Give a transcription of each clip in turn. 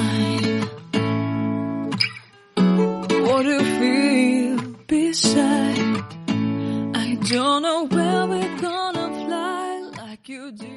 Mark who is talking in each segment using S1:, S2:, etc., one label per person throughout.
S1: mine. What do you feel beside? I don't know where we're gonna fly like you did.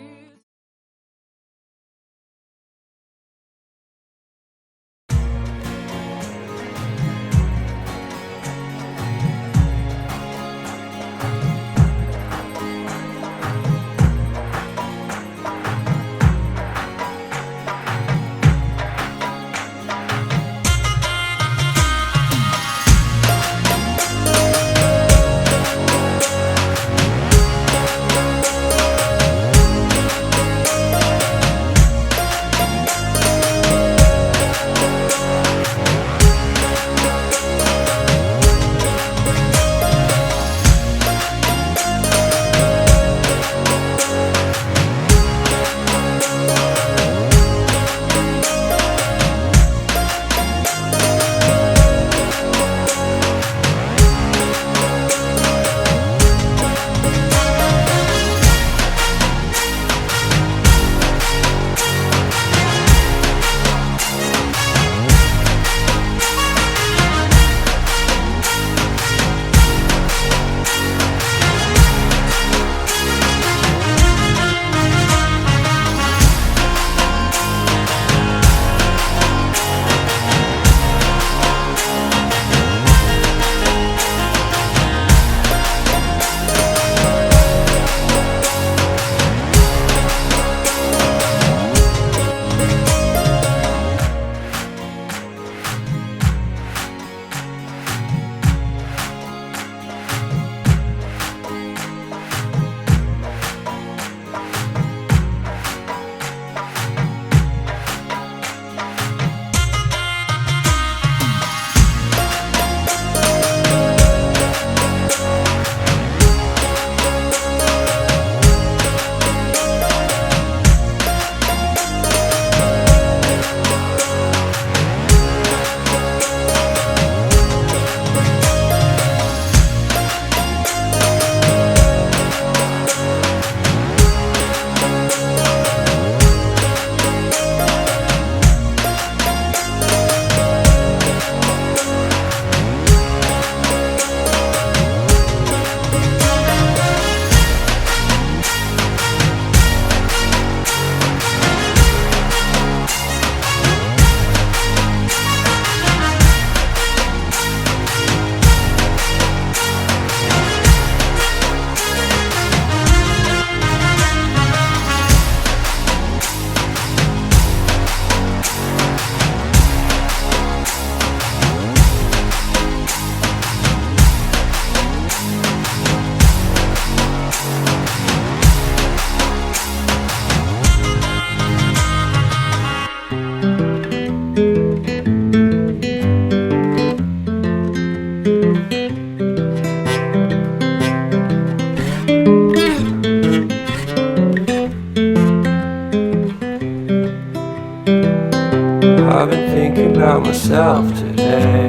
S2: I've been thinking about myself today,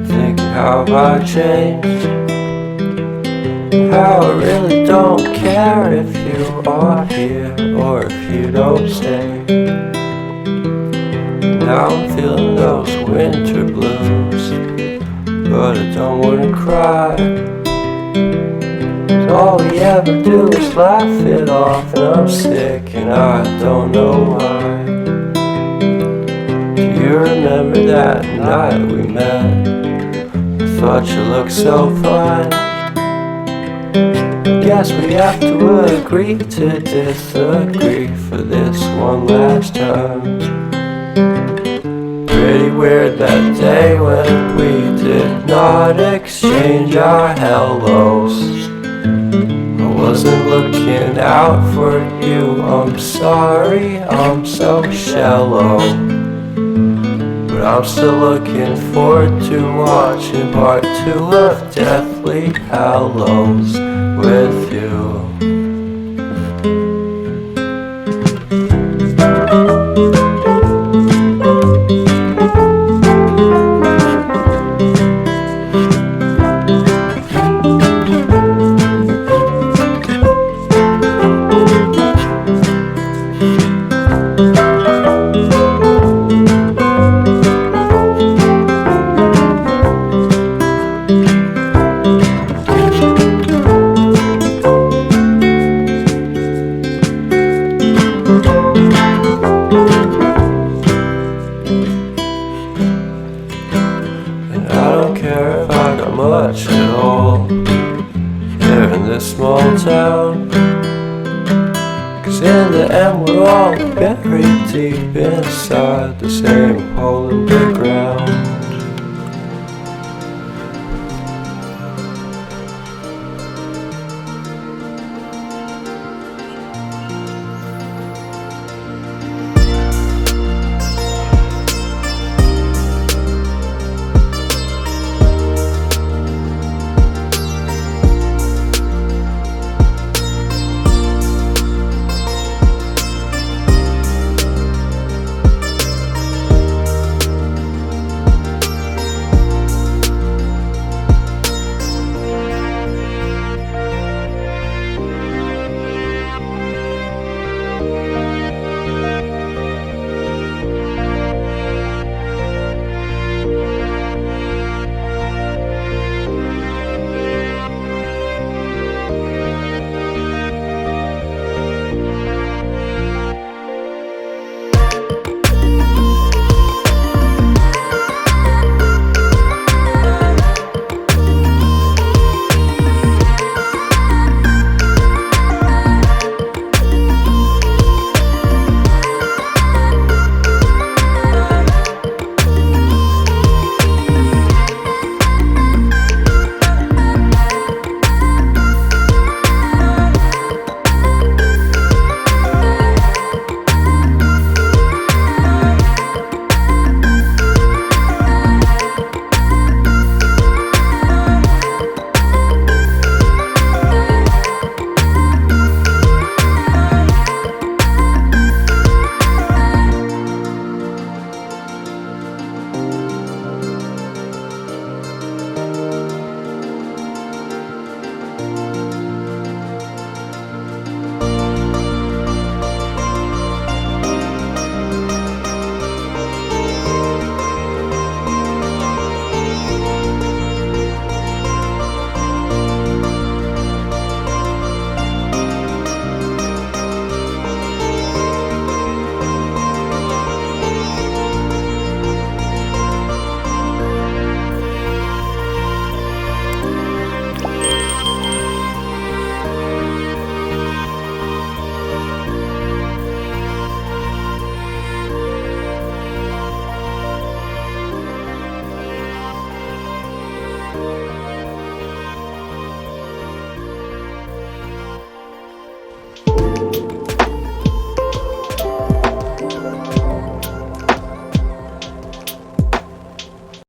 S2: thinking how have I changed, how I really don't care if you are here or if you don't stay. Now I'm feeling those winter blues, but I don't wanna cry. All we ever do is laugh it off, and I'm sick and I don't know why. Do you remember that night we met? I thought you looked so fine. I guess we have to agree to disagree for this one last time. Pretty weird that day when we did not exchange our hellos. I wasn't looking out for you, I'm sorry, I'm so shallow. But I'm still looking forward to watching part 2 of Deathly Hallows with you. much at all here in this small town. 'Cause in the end we're all buried deep inside the same hole in the ground.